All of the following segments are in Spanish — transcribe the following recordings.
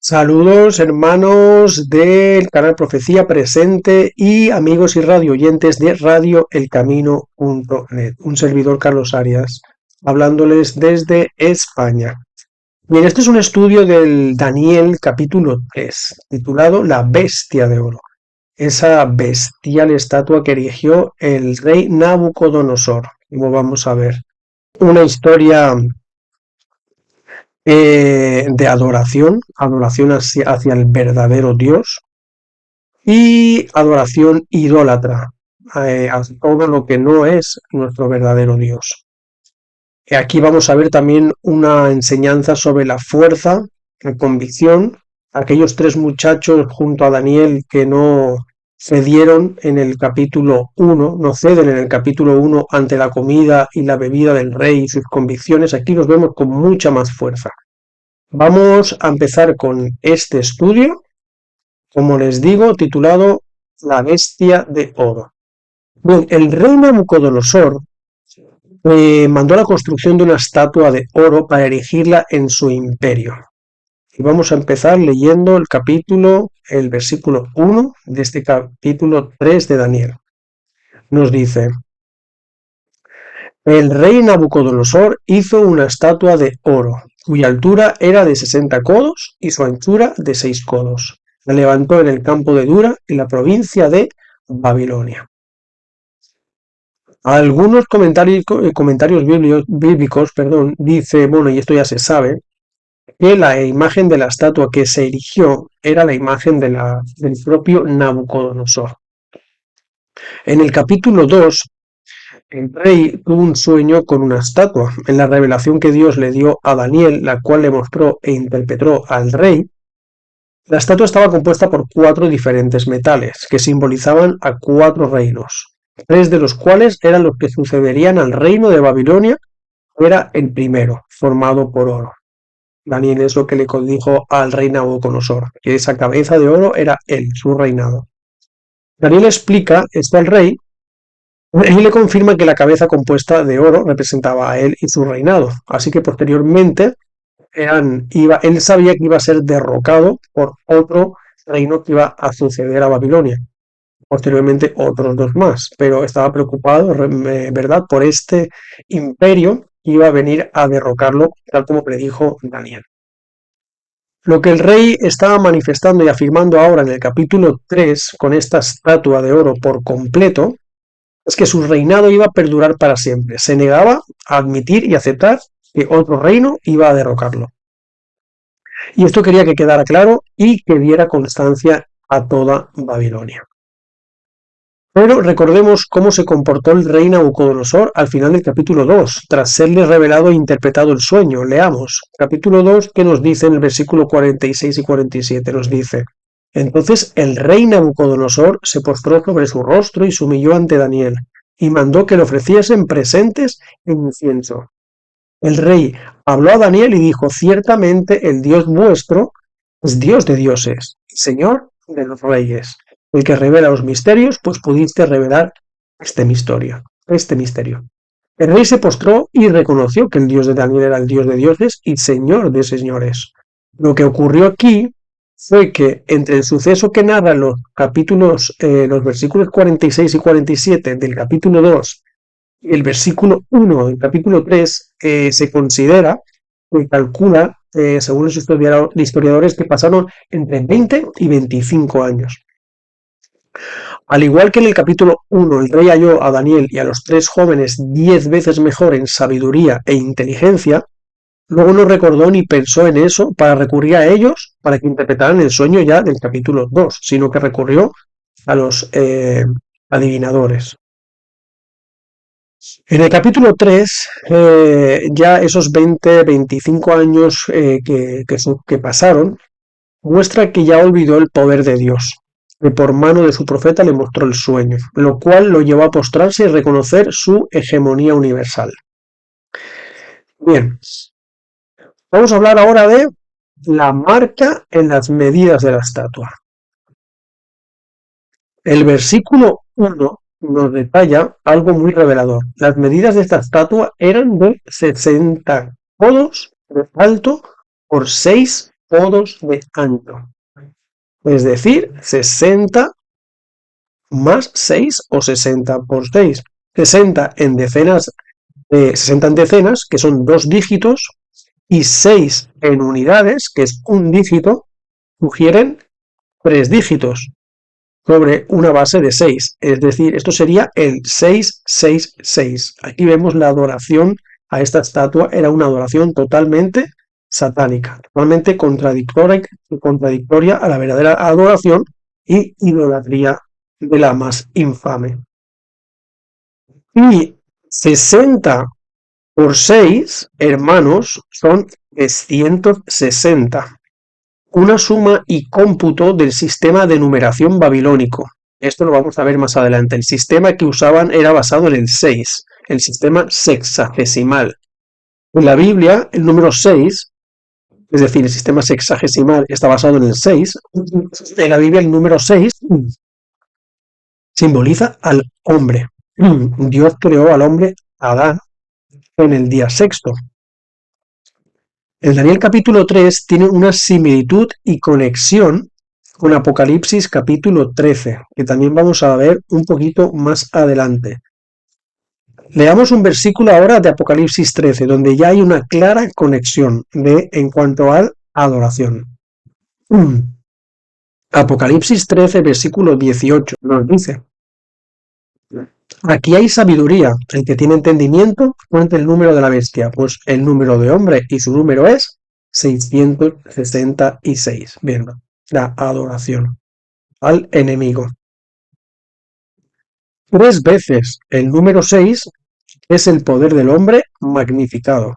Saludos hermanos del canal Profecía Presente y amigos y radio oyentes de radioelcamino.net. Un servidor Carlos Arias, hablándoles desde España. Bien, este es un estudio del Daniel capítulo 3, titulado La Bestia de Oro. Esa bestial estatua que erigió el rey Nabucodonosor, como vamos a ver. Una historia de adoración hacia el verdadero Dios y adoración idólatra a todo lo que no es nuestro verdadero Dios. Aquí vamos a ver también una enseñanza sobre la fuerza, la convicción. Aquellos tres muchachos junto a Daniel que no cedieron en el capítulo 1, no ceden en el capítulo 1 ante la comida y la bebida del rey y sus convicciones, aquí los vemos con mucha más fuerza. Vamos a empezar con este estudio, como les digo, titulado La Bestia de Oro. Bien, el rey Nabucodonosor mandó la construcción de una estatua de oro para erigirla en su imperio. Y vamos a empezar leyendo el versículo 1 de este capítulo 3 de Daniel. Nos dice: el rey Nabucodonosor hizo una estatua de oro, cuya altura era de 60 codos y su anchura de 6 codos. La levantó en el campo de Dura, en la provincia de Babilonia. Algunos comentarios bíblicos, dice, bueno, y esto ya se sabe, que la imagen de la estatua que se erigió era la imagen del propio Nabucodonosor. En el capítulo 2, el rey tuvo un sueño con una estatua. En la revelación que Dios le dio a Daniel, la cual le mostró e interpretó al rey, la estatua estaba compuesta por 4 diferentes metales, que simbolizaban a 4 reinos, 3 de los cuales eran los que sucederían al reino de Babilonia. Era el primero, formado por oro. Daniel es lo que le dijo al rey Nabucodonosor, que esa cabeza de oro era él, su reinado. Daniel explica esto al rey y le confirma que la cabeza compuesta de oro representaba a él y su reinado. Así que posteriormente él sabía que iba a ser derrocado por otro reino que iba a suceder a Babilonia. Posteriormente otros 2 más, pero estaba preocupado, ¿verdad?, por este imperio que iba a venir a derrocarlo, tal como predijo Daniel. Lo que el rey estaba manifestando y afirmando ahora en el capítulo 3, con esta estatua de oro por completo, es que su reinado iba a perdurar para siempre. Se negaba a admitir y aceptar que otro reino iba a derrocarlo. Y esto quería que quedara claro y que diera constancia a toda Babilonia. Pero recordemos cómo se comportó el rey Nabucodonosor al final del capítulo 2, tras serle revelado e interpretado el sueño. Leamos, capítulo 2, que nos dice en el versículo 46 y 47, nos dice: entonces el rey Nabucodonosor se postró sobre su rostro y se humilló ante Daniel, y mandó que le ofreciesen presentes e incienso. El rey habló a Daniel y dijo: ciertamente el Dios vuestro es Dios de dioses, Señor de los reyes, el que revela los misterios, pues pudiste revelar este misterio. El rey se postró y reconoció que el Dios de Daniel era el Dios de dioses y Señor de señores. Lo que ocurrió aquí fue que entre el suceso que narra los versículos 46 y 47 del capítulo 2 y el versículo 1 del capítulo 3, se considera, se calcula, según los historiadores, que pasaron entre 20 y 25 años. Al igual que en el capítulo 1 el rey halló a Daniel y a los 3 jóvenes 10 veces mejor en sabiduría e inteligencia, luego no recordó ni pensó en eso para recurrir a ellos para que interpretaran el sueño ya del capítulo 2, sino que recurrió a los adivinadores. En el capítulo 3, ya esos 20-25 años que pasaron, muestra que ya olvidó el poder de Dios, que por mano de su profeta le mostró el sueño, lo cual lo llevó a postrarse y reconocer su hegemonía universal. Bien, vamos a hablar ahora de la marca en las medidas de la estatua. El versículo 1 nos detalla algo muy revelador. Las medidas de esta estatua eran de 60 codos de alto por 6 codos de ancho. Es decir, 60 más 6 o 60 por 6. 60 en decenas, 60 en decenas, que son 2 dígitos, y 6 en unidades, que es un dígito, sugieren 3 dígitos sobre una base de 6. Es decir, esto sería el 666. Aquí vemos la adoración a esta estatua. Era una adoración totalmente satánica, totalmente contradictoria a la verdadera adoración y idolatría de la más infame. Y 60 por 6, hermanos, son 360. Una suma y cómputo del sistema de numeración babilónico. Esto lo vamos a ver más adelante. El sistema que usaban era basado en el 6, el sistema sexagesimal. En la Biblia, el número 6, es decir, el sistema sexagesimal está basado en el 6. En la Biblia, el número 6 simboliza al hombre. Dios creó al hombre, Adán, en el día sexto. El Daniel capítulo 3 tiene una similitud y conexión con Apocalipsis capítulo 13, que también vamos a ver un poquito más adelante. Leamos un versículo ahora de Apocalipsis 13, donde ya hay una clara conexión en cuanto a adoración. Apocalipsis 13, versículo 18, nos dice: aquí hay sabiduría, el que tiene entendimiento cuenta el número de la bestia, pues el número de hombre y su número es 666. Bien, la adoración al enemigo. 3 veces el número 6 es el poder del hombre magnificado.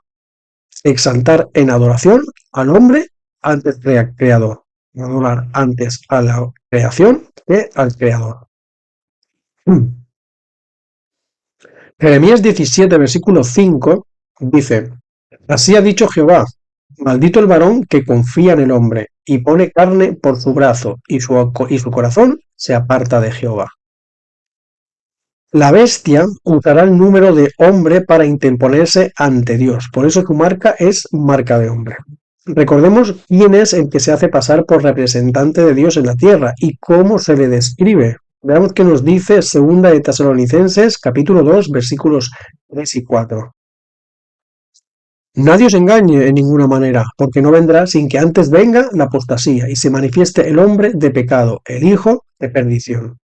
Exaltar en adoración al hombre antes del creador. Adorar antes a la creación que al creador. Jeremías 17, versículo 5, dice: así ha dicho Jehová, maldito el varón que confía en el hombre, y pone carne por su brazo, y su corazón se aparta de Jehová. La bestia usará el número de hombre para interponerse ante Dios, por eso su marca es marca de hombre. Recordemos quién es el que se hace pasar por representante de Dios en la tierra y cómo se le describe. Veamos qué nos dice 2 de Tesalonicenses, capítulo 2, versículos 3 y 4. Nadie os engañe en ninguna manera, porque no vendrá sin que antes venga la apostasía y se manifieste el hombre de pecado, el hijo de perdición,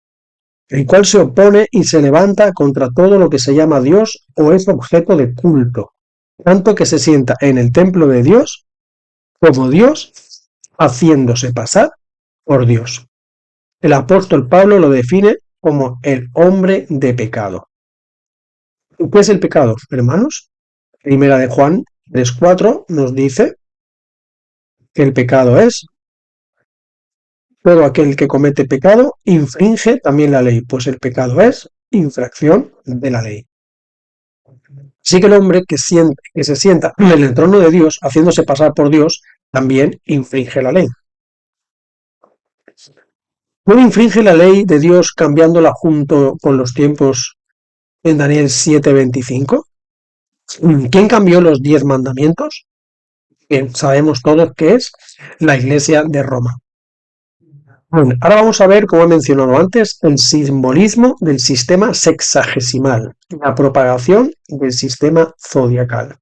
el cual se opone y se levanta contra todo lo que se llama Dios o es objeto de culto, tanto que se sienta en el templo de Dios como Dios, haciéndose pasar por Dios. El apóstol Pablo lo define como el hombre de pecado. ¿Qué es el pecado, hermanos? Primera de Juan 3:4 nos dice que el pecado es todo aquel que comete pecado infringe también la ley, pues el pecado es infracción de la ley. Así que el hombre que se sienta en el trono de Dios, haciéndose pasar por Dios, también infringe la ley. ¿No infringe la ley de Dios cambiándola junto con los tiempos en Daniel 7:25? ¿Quién cambió los 10 mandamientos? Bien, sabemos todos que es la Iglesia de Roma. Bueno, ahora vamos a ver, como he mencionado antes, el simbolismo del sistema sexagesimal, la propagación del sistema zodiacal.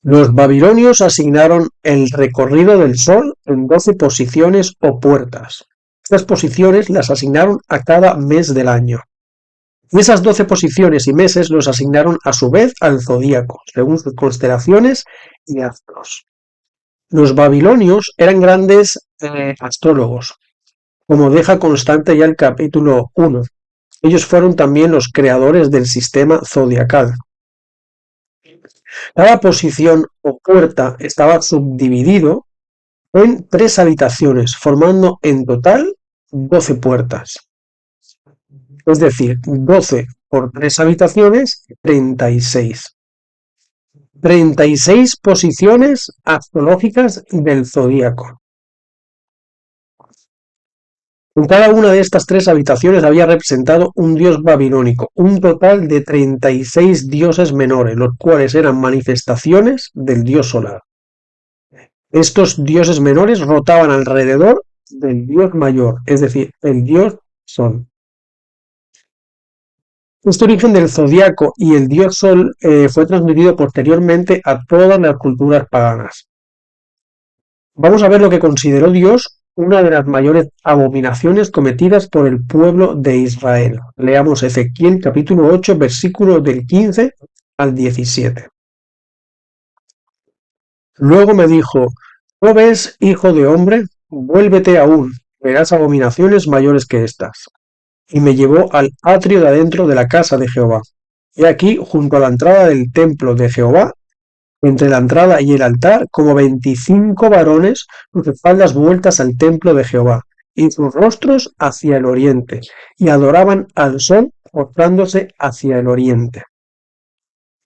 Los babilonios asignaron el recorrido del Sol en 12 posiciones o puertas. Estas posiciones las asignaron a cada mes del año. Y esas 12 posiciones y meses los asignaron a su vez al zodíaco, según sus constelaciones y astros. Los babilonios eran grandes astrólogos, como deja constante ya el capítulo 1. Ellos fueron también los creadores del sistema zodiacal. Cada posición o puerta estaba subdividido en 3 habitaciones, formando en total 12 puertas. Es decir, 12 por 3 habitaciones, 36. 36 posiciones astrológicas del zodíaco. En cada una de estas 3 habitaciones había representado un dios babilónico, un total de 36 dioses menores, los cuales eran manifestaciones del dios solar. Estos dioses menores rotaban alrededor del dios mayor, es decir, el dios Sol. Este origen del zodiaco y el dios Sol fue transmitido posteriormente a todas las culturas paganas. Vamos a ver lo que consideró Dios una de las mayores abominaciones cometidas por el pueblo de Israel. Leamos Ezequiel capítulo 8, versículos del 15 al 17. Luego me dijo: ¿No ves, hijo de hombre? Vuélvete aún, verás abominaciones mayores que estas. Y me llevó al atrio de adentro de la casa de Jehová. Y aquí, junto a la entrada del templo de Jehová, entre la entrada y el altar, como 25 varones, sus espaldas vueltas al templo de Jehová, y sus rostros hacia el oriente, y adoraban al sol, postrándose hacia el oriente.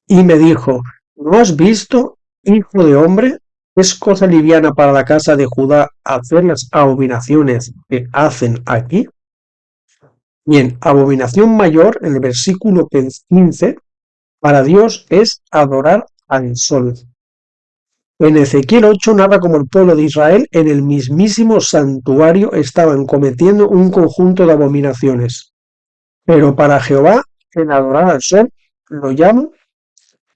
Y me dijo: ¿No has visto, hijo de hombre? ¿Es cosa liviana para la casa de Judá hacer las abominaciones que hacen aquí? Bien, abominación mayor, en el versículo 15, para Dios es adorar al sol. En Ezequiel 8 narra cómo el pueblo de Israel en el mismísimo santuario estaban cometiendo un conjunto de abominaciones. Pero para Jehová, el adorar al sol lo llama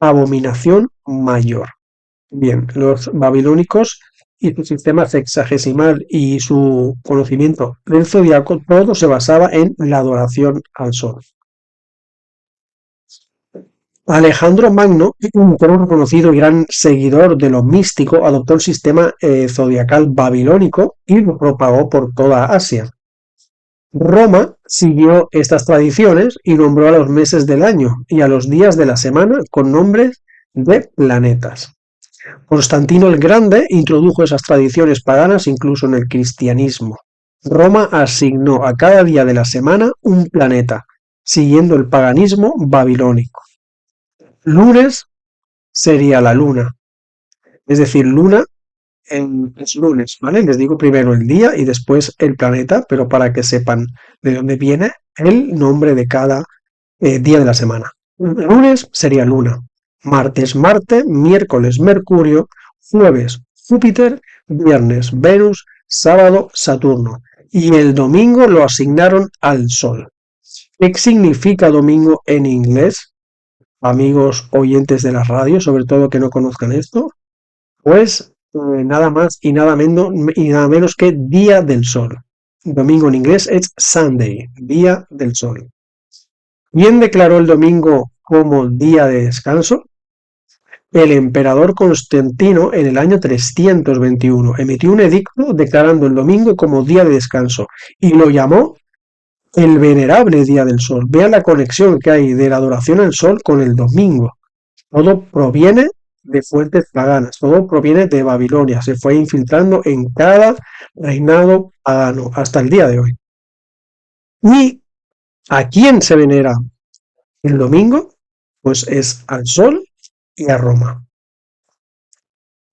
abominación mayor. Bien, los babilónicos y su sistema sexagesimal y su conocimiento del zodiaco, todo se basaba en la adoración al sol. Alejandro Magno, un reconocido y gran seguidor de lo místico, adoptó el sistema zodiacal babilónico y lo propagó por toda Asia. Roma siguió estas tradiciones y nombró a los meses del año y a los días de la semana con nombres de planetas. Constantino el Grande introdujo esas tradiciones paganas incluso en el cristianismo. Roma asignó a cada día de la semana un planeta, siguiendo el paganismo babilónico. Lunes sería la luna, es decir, luna es lunes, ¿vale? Les digo primero el día y después el planeta, pero para que sepan de dónde viene el nombre de cada día de la semana. Lunes sería luna, martes Marte, miércoles Mercurio, jueves Júpiter, viernes Venus, sábado Saturno y el domingo lo asignaron al Sol. ¿Qué significa domingo en inglés? Amigos oyentes de la radio, sobre todo que no conozcan esto, pues nada más y nada menos que Día del Sol. Domingo en inglés es Sunday, Día del Sol. ¿Quién declaró el domingo como día de descanso? El emperador Constantino en el año 321 emitió un edicto declarando el domingo como día de descanso y lo llamó el venerable Día del Sol. Vean la conexión que hay de la adoración al sol con el domingo. Todo proviene de fuentes paganas, todo proviene de Babilonia, se fue infiltrando en cada reinado pagano hasta el día de hoy. ¿Y a quién se venera el domingo? Pues es al sol y a Roma.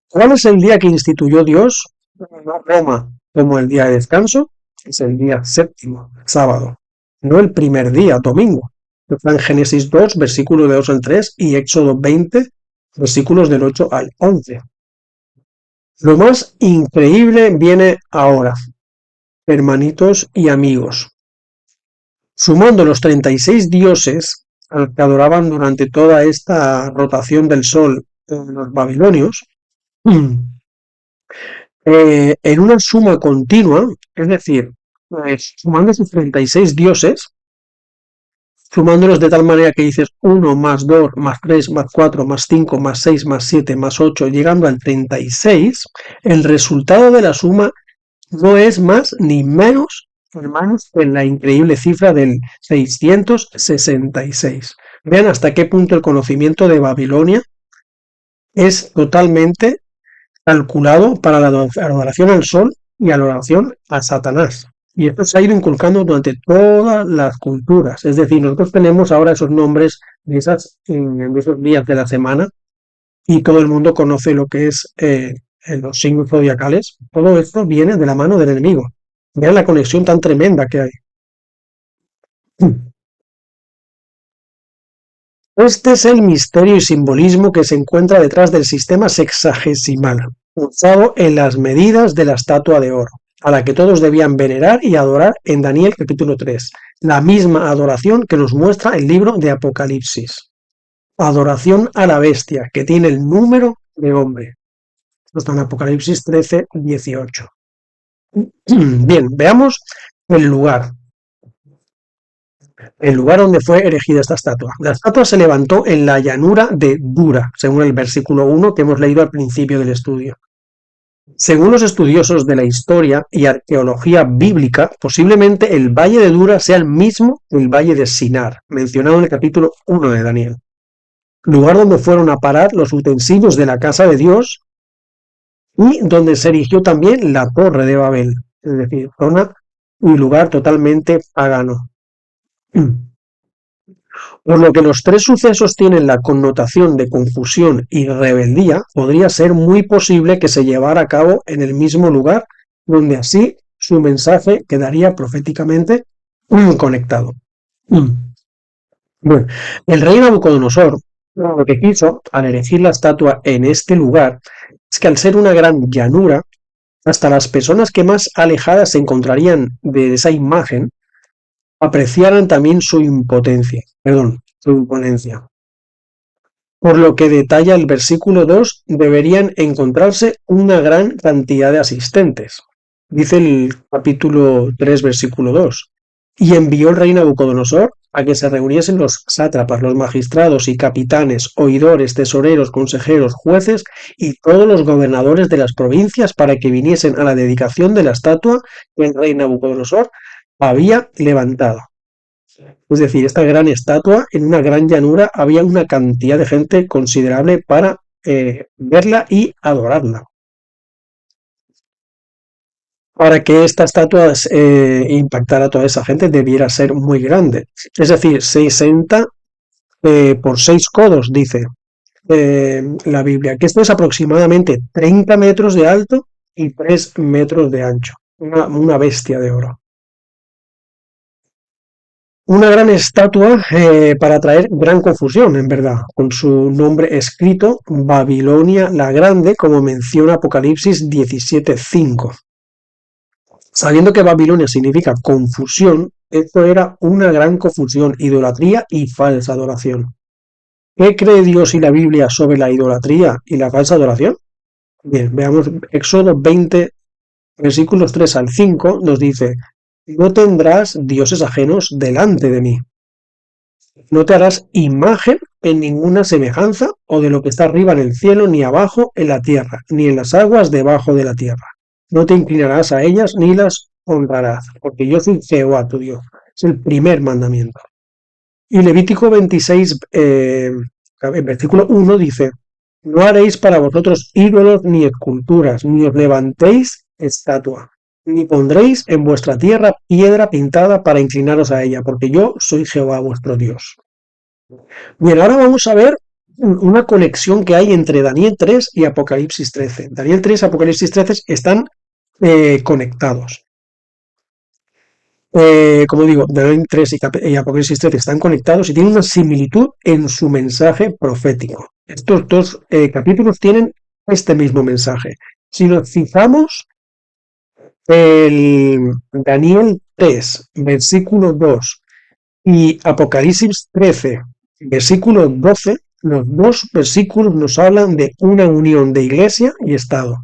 ¿Cuál es el día que instituyó Dios a Roma como el día de descanso? Es el día séptimo, sábado, no el primer día, domingo. Está en Génesis 2, versículos de 2 al 3 y Éxodo 20, versículos del 8 al 11. Lo más increíble viene ahora, hermanitos y amigos. Sumando los 36 dioses al que adoraban durante toda esta rotación del sol los babilonios, en una suma continua, es decir, sumando esos 36 dioses, sumándolos de tal manera que dices 1 más 2 más 3 más 4 más 5 más 6 más 7 más 8, llegando al 36, el resultado de la suma no es más ni menos, hermanos, que la increíble cifra del 666. Vean hasta qué punto el conocimiento de Babilonia es totalmente calculado para la adoración al sol y a la oración a Satanás. Y esto se ha ido inculcando durante todas las culturas. Es decir, nosotros tenemos ahora esos nombres de esos días de la semana y todo el mundo conoce lo que es los signos zodiacales. Todo esto viene de la mano del enemigo. Vean la conexión tan tremenda que hay. Este es el misterio y simbolismo que se encuentra detrás del sistema sexagesimal. usado en las medidas de la estatua de oro, a la que todos debían venerar y adorar en Daniel capítulo 3, la misma adoración que nos muestra el libro de Apocalipsis. Adoración a la bestia, que tiene el número de hombre. Esto está en Apocalipsis 13, 18. Bien, veamos el lugar. El lugar donde fue erigida esta estatua. La estatua se levantó en la llanura de Dura, según el versículo 1 que hemos leído al principio del estudio. Según los estudiosos de la historia y arqueología bíblica, posiblemente el valle de Dura sea el mismo que el valle de Sinar, mencionado en el capítulo 1 de Daniel. Lugar donde fueron a parar los utensilios de la casa de Dios y donde se erigió también la torre de Babel, es decir, zona y lugar totalmente pagano. Por lo que los tres sucesos tienen la connotación de confusión y rebeldía, podría ser muy posible que se llevara a cabo en el mismo lugar, donde así su mensaje quedaría proféticamente conectado. Bueno, el rey Nabucodonosor lo que quiso al erigir la estatua en este lugar es que al ser una gran llanura, hasta las personas que más alejadas se encontrarían de esa imagen apreciaran también su impotencia, su imponencia. Por lo que detalla el versículo 2, deberían encontrarse una gran cantidad de asistentes. Dice el capítulo 3, versículo 2. Y envió el rey Nabucodonosor a que se reuniesen los sátrapas, los magistrados y capitanes, oidores, tesoreros, consejeros, jueces y todos los gobernadores de las provincias para que viniesen a la dedicación de la estatua que el rey Nabucodonosor había levantado. Es decir, esta gran estatua, en una gran llanura, había una cantidad de gente considerable para verla y adorarla. Para que esta estatua impactara a toda esa gente, debiera ser muy grande. Es decir, 60 por 6 codos, dice la Biblia, que esto es aproximadamente 30 metros de alto y 3 metros de ancho. Una bestia de oro. Una gran estatua para traer gran confusión, en verdad, con su nombre escrito, Babilonia la Grande, como menciona Apocalipsis 17:5. Sabiendo que Babilonia significa confusión, esto era una gran confusión, idolatría y falsa adoración. ¿Qué cree Dios y la Biblia sobre la idolatría y la falsa adoración? Bien, veamos Éxodo 20, versículos 3 al 5, nos dice: no tendrás dioses ajenos delante de mí. No te harás imagen en ninguna semejanza o de lo que está arriba en el cielo, ni abajo en la tierra, ni en las aguas debajo de la tierra. No te inclinarás a ellas ni las honrarás, porque yo soy Jehová tu Dios. Es el primer mandamiento. Y Levítico 26, versículo 1 dice: no haréis para vosotros ídolos ni esculturas, ni os levantéis estatua, ni pondréis en vuestra tierra piedra pintada para inclinaros a ella, porque yo soy Jehová vuestro Dios. Bien, ahora vamos a ver una conexión que hay entre Daniel 3 y Apocalipsis 13. Daniel 3 y Apocalipsis 13 están conectados. Como digo, Daniel 3 y Apocalipsis 13 están conectados y tienen una similitud en su mensaje profético. Estos dos capítulos tienen este mismo mensaje. Si nos fijamos, el Daniel 3, versículo 2 y Apocalipsis 13, versículo 12, los dos versículos nos hablan de una unión de iglesia y Estado.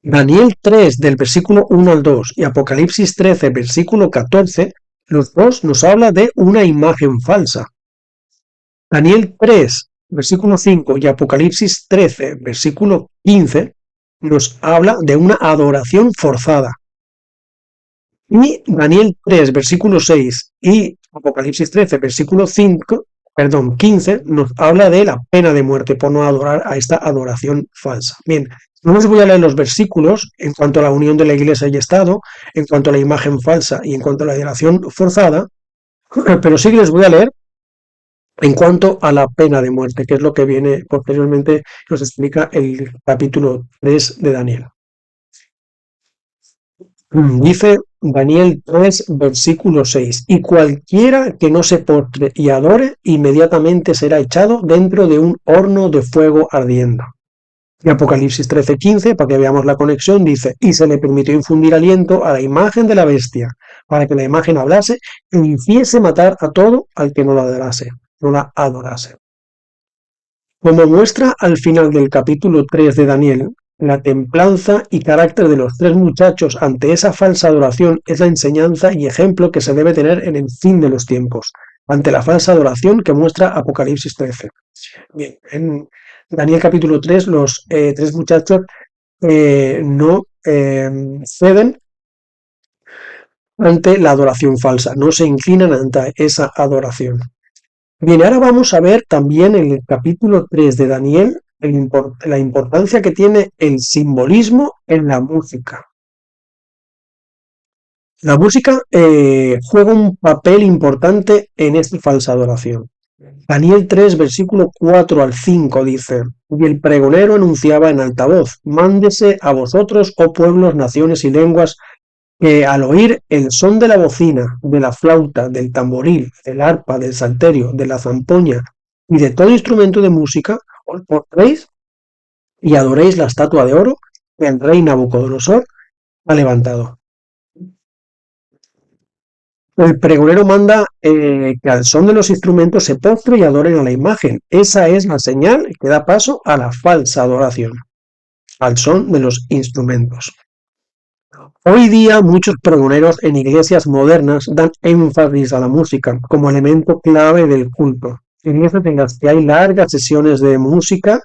Daniel 3, del versículo 1 al 2 y Apocalipsis 13, versículo 14, los dos nos habla de una imagen falsa. Daniel 3, versículo 5 y Apocalipsis 13, versículo 15, nos habla de una adoración forzada. Y Daniel 3, versículo 6 y Apocalipsis 13, versículo 15, nos habla de la pena de muerte por no adorar a esta adoración falsa. Bien, no os voy a leer los versículos en cuanto a la unión de la iglesia y Estado, en cuanto a la imagen falsa y en cuanto a la adoración forzada, pero sí que les voy a leer en cuanto a la pena de muerte, que es lo que viene posteriormente, nos explica el capítulo 3 de Daniel. Dice Daniel 3, versículo 6, y cualquiera que no se postre y adore, inmediatamente será echado dentro de un horno de fuego ardiendo. Y Apocalipsis 13:15, para que veamos la conexión, dice, y se le permitió infundir aliento a la imagen de la bestia, para que la imagen hablase e hiciese matar a todo al que no la adorase, no la adorase. Como muestra al final del capítulo 3 de Daniel, la templanza y carácter de los tres muchachos ante esa falsa adoración es la enseñanza y ejemplo que se debe tener en el fin de los tiempos, ante la falsa adoración que muestra Apocalipsis 13. Bien, en Daniel capítulo 3, los tres muchachos no ceden ante la adoración falsa, no se inclinan ante esa adoración. Bien, ahora vamos a ver también en el capítulo 3 de Daniel la importancia que tiene el simbolismo en la música. La música juega un papel importante en esta falsa adoración. Daniel 3, versículo 4 al 5 dice, y el pregonero anunciaba en alta voz, mándese a vosotros, oh pueblos, naciones y lenguas, que al oír el son de la bocina, de la flauta, del tamboril, del arpa, del salterio, de la zampoña y de todo instrumento de música, os postréis y adoréis la estatua de oro que el rey Nabucodonosor ha levantado. El pregonero manda que al son de los instrumentos se postre y adoren a la imagen. Esa es la señal que da paso a la falsa adoración, al son de los instrumentos. Hoy día muchos pregoneros en iglesias modernas dan énfasis a la música como elemento clave del culto. Iglesias en las que hay largas sesiones de música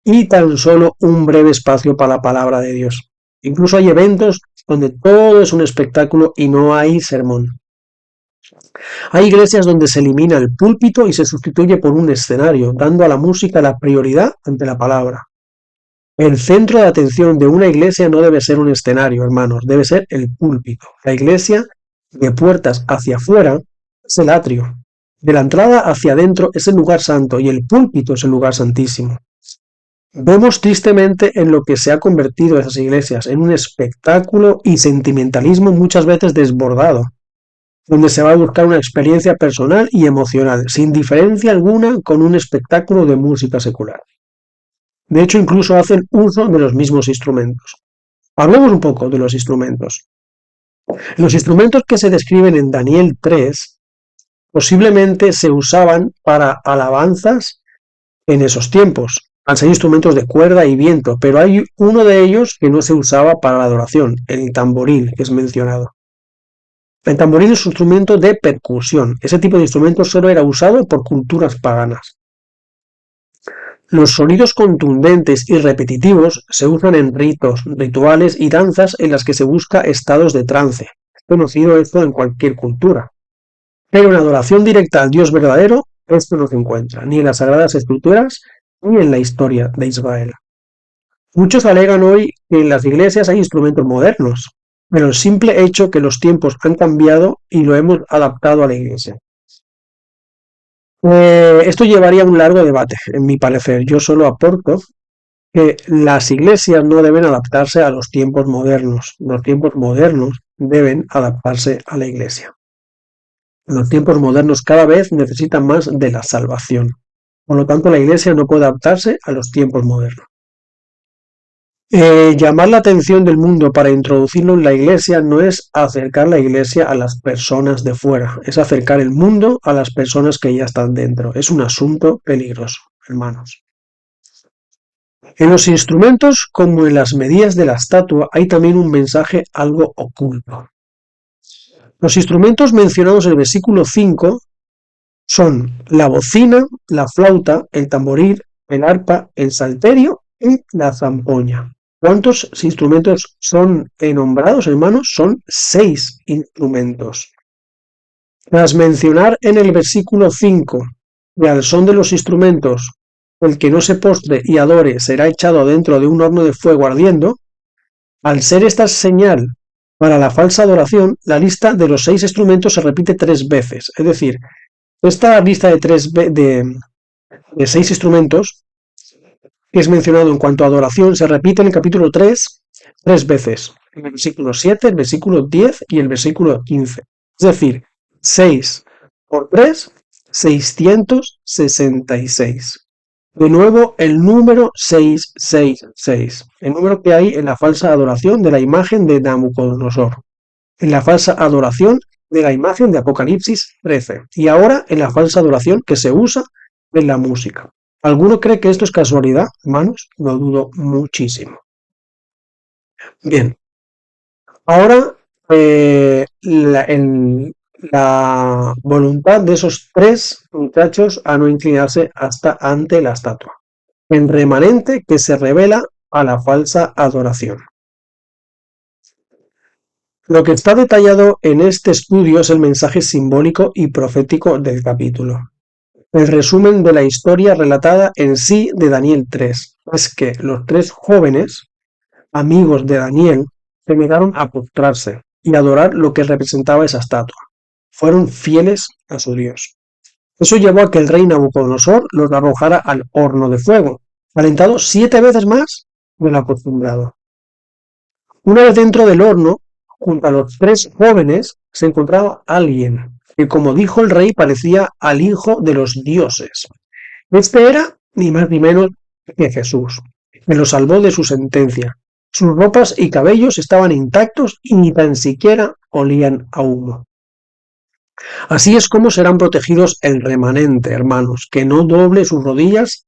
y tan solo un breve espacio para la palabra de Dios. Incluso hay eventos donde todo es un espectáculo y no hay sermón. Hay iglesias donde se elimina el púlpito y se sustituye por un escenario, dando a la música la prioridad ante la palabra. El centro de atención de una iglesia no debe ser un escenario, hermanos, debe ser el púlpito. La iglesia, de puertas hacia afuera, es el atrio. De la entrada hacia adentro es el lugar santo y el púlpito es el lugar santísimo. Vemos tristemente en lo que se ha convertido esas iglesias, en un espectáculo y sentimentalismo muchas veces desbordado, donde se va a buscar una experiencia personal y emocional, sin diferencia alguna con un espectáculo de música secular. De hecho, incluso hacen uso de los mismos instrumentos. Hablemos un poco de los instrumentos. Los instrumentos que se describen en Daniel 3 posiblemente se usaban para alabanzas en esos tiempos, al ser instrumentos de cuerda y viento, pero hay uno de ellos que no se usaba para la adoración, el tamboril, que es mencionado. El tamboril es un instrumento de percusión. Ese tipo de instrumento solo era usado por culturas paganas. Los sonidos contundentes y repetitivos se usan en ritos, rituales y danzas en las que se busca estados de trance. Es conocido esto en cualquier cultura. Pero en adoración directa al Dios verdadero, esto no se encuentra, ni en las Sagradas Escrituras, ni en la historia de Israel. Muchos alegan hoy que en las iglesias hay instrumentos modernos, pero el simple hecho que los tiempos han cambiado y lo hemos adaptado a la iglesia. Esto llevaría a un largo debate, en mi parecer. Yo solo aporto que las iglesias no deben adaptarse a los tiempos modernos. Los tiempos modernos deben adaptarse a la iglesia. Los tiempos modernos cada vez necesitan más de la salvación. Por lo tanto, la iglesia no puede adaptarse a los tiempos modernos. Llamar la atención del mundo para introducirlo en la iglesia no es acercar la iglesia a las personas de fuera, es acercar el mundo a las personas que ya están dentro. Es un asunto peligroso, hermanos. En los instrumentos, como en las medidas de la estatua, hay también un mensaje algo oculto. Los instrumentos mencionados en el versículo 5 son la bocina, la flauta, el tamboril, el arpa, el salterio y la zampoña. ¿Cuántos instrumentos son nombrados, hermanos? Son 6 instrumentos. Tras mencionar en el versículo 5 que al son de los instrumentos, el que no se postre y adore será echado dentro de un horno de fuego ardiendo, al ser esta señal para la falsa adoración, la lista de los 6 instrumentos se repite 3 veces. Es decir, esta lista de 6 instrumentos que es mencionado en cuanto a adoración se repite en el capítulo 3 veces, en el versículo 7, el versículo 10 y el versículo 15. Es decir, 6 por 3, 666. De nuevo, el número 666, el número que hay en la falsa adoración de la imagen de Nabucodonosor, en la falsa adoración de la imagen de Apocalipsis 13 y ahora en la falsa adoración que se usa en la música. ¿Alguno cree que esto es casualidad, hermanos? Lo dudo muchísimo. Bien, ahora la voluntad de esos tres muchachos a no inclinarse hasta ante la estatua. El remanente que se revela a la falsa adoración. Lo que está detallado en este estudio es el mensaje simbólico y profético del capítulo. El resumen de la historia relatada en sí de Daniel 3 es que los tres jóvenes, amigos de Daniel, se negaron a postrarse y adorar lo que representaba esa estatua. Fueron fieles a su Dios. Eso llevó a que el rey Nabucodonosor los arrojara al horno de fuego, calentado 7 veces más de lo acostumbrado. Una vez dentro del horno, junto a los tres jóvenes, se encontraba alguien que, como dijo el rey, parecía al hijo de los dioses. Este era ni más ni menos que Jesús, que lo salvó de su sentencia. Sus ropas y cabellos estaban intactos y ni tan siquiera olían a humo. Así es como serán protegidos el remanente, hermanos, que no doble sus rodillas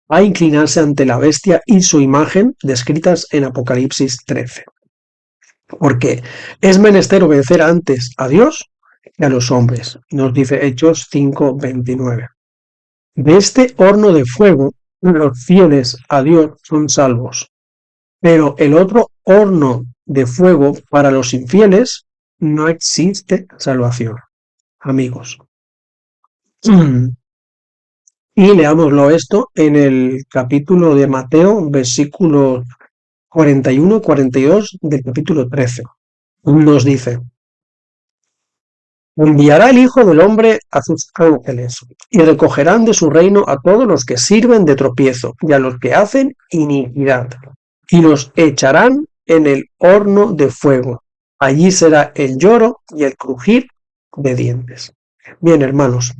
a inclinarse ante la bestia y su imagen descritas en Apocalipsis 13. Porque es menester obedecer antes a Dios que a los hombres, nos dice Hechos 5:29. De este horno de fuego, los fieles a Dios son salvos, pero el otro horno de fuego para los infieles no existe salvación, amigos. Y leámoslo esto en el capítulo de Mateo, versículos 41 y 42 del capítulo 13. Nos dice: enviará el Hijo del Hombre a sus ángeles, y recogerán de su reino a todos los que sirven de tropiezo, y a los que hacen iniquidad, y los echarán en el horno de fuego. Allí será el lloro y el crujir de dientes. Bien, hermanos,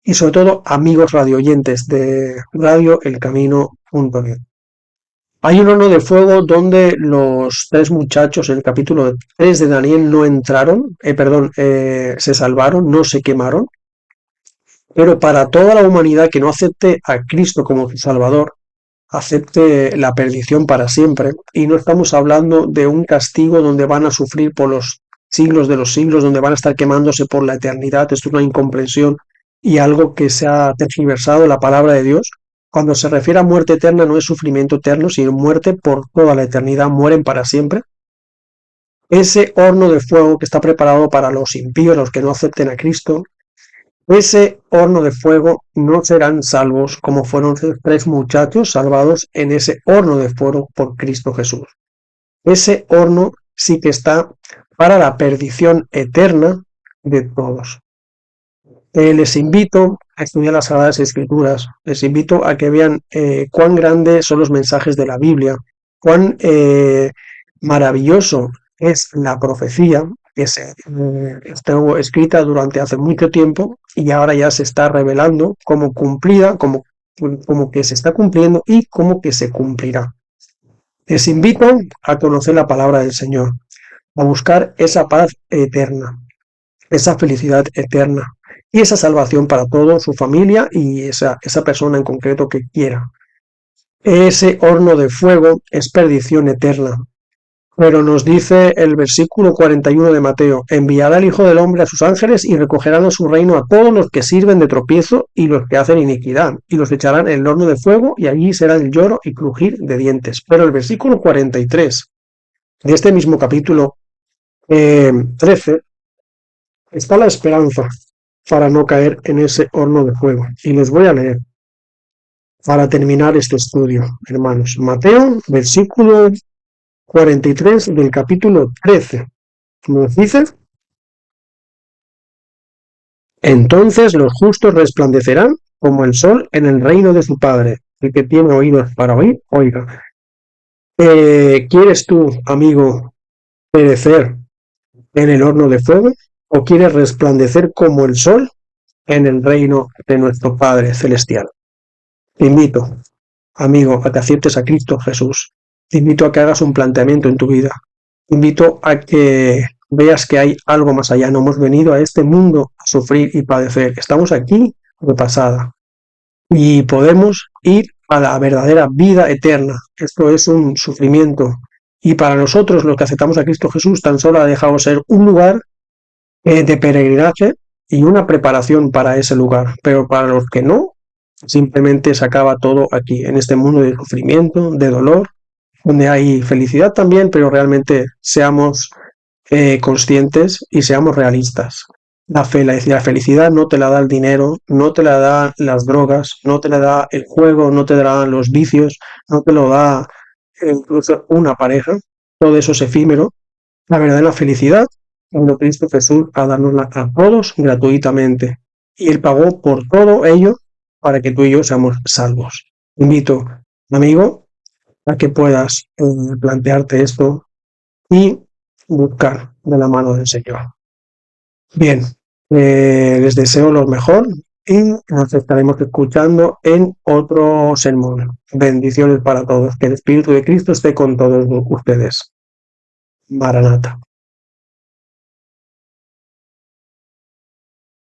y sobre todo amigos radioyentes de Radio El Camino.net. Hay un horno de fuego donde los tres muchachos en el capítulo 3 de Daniel no entraron, se salvaron, no se quemaron, pero para toda la humanidad que no acepte a Cristo como su Salvador, acepte la perdición para siempre, y no estamos hablando de un castigo donde van a sufrir por los siglos de los siglos, donde van a estar quemándose por la eternidad. Esto es una incomprensión y algo que se ha tergiversado la palabra de Dios. Cuando se refiere a muerte eterna no es sufrimiento eterno, sino muerte por toda la eternidad, mueren para siempre. Ese horno de fuego que está preparado para los impíos, los que no acepten a Cristo, ese horno de fuego no serán salvos como fueron los tres muchachos salvados en ese horno de fuego por Cristo Jesús. Ese horno sí que está para la perdición eterna de todos. Les invito a estudiar las Sagradas Escrituras, les invito a que vean cuán grandes son los mensajes de la Biblia, cuán maravilloso es la profecía que estuvo escrita durante hace mucho tiempo y ahora ya se está revelando como cumplida, como que se está cumpliendo y como que se cumplirá. Les invito a conocer la palabra del Señor, a buscar esa paz eterna, esa felicidad eterna y esa salvación para toda su familia y esa persona en concreto que quiera. Ese horno de fuego es perdición eterna. Pero nos dice el versículo 41 de Mateo: enviará el Hijo del Hombre a sus ángeles y recogerán a su reino a todos los que sirven de tropiezo y los que hacen iniquidad, y los echarán en el horno de fuego, y allí será el lloro y crujir de dientes. Pero el versículo 43 de este mismo capítulo 13 está la esperanza para no caer en ese horno de fuego. Y les voy a leer para terminar este estudio, hermanos. Mateo, versículo 43 del capítulo 13. Nos dice: entonces los justos resplandecerán como el sol en el reino de su Padre. El que tiene oídos para oír, oiga. ¿Quieres tú, amigo, perecer en el horno de fuego? ¿O quieres resplandecer como el sol en el reino de nuestro Padre celestial? Te invito, amigo, a que aceptes a Cristo Jesús. Te invito a que hagas un planteamiento en tu vida. Te invito a que veas que hay algo más allá. No hemos venido a este mundo a sufrir y padecer. Estamos aquí de pasada y podemos ir a la verdadera vida eterna. Esto es un sufrimiento. Y para nosotros, los que aceptamos a Cristo Jesús, tan solo ha dejado ser un lugar de peregrinaje y una preparación para ese lugar. Pero para los que no, simplemente se acaba todo aquí, en este mundo de sufrimiento, de dolor, donde hay felicidad también, pero realmente seamos conscientes y seamos realistas. La felicidad no te la da el dinero, no te la da las drogas, no te la da el juego, no te la dan los vicios, no te lo da incluso una pareja. Todo eso es efímero. La verdadera felicidad vino Cristo Jesús a darnosla a todos gratuitamente. Y Él pagó por todo ello para que tú y yo seamos salvos. Te invito, amigo, a que puedas plantearte esto y buscar de la mano del Señor. Bien, les deseo lo mejor y nos estaremos escuchando en otro sermón. Bendiciones para todos. Que el Espíritu de Cristo esté con todos ustedes. Maranata.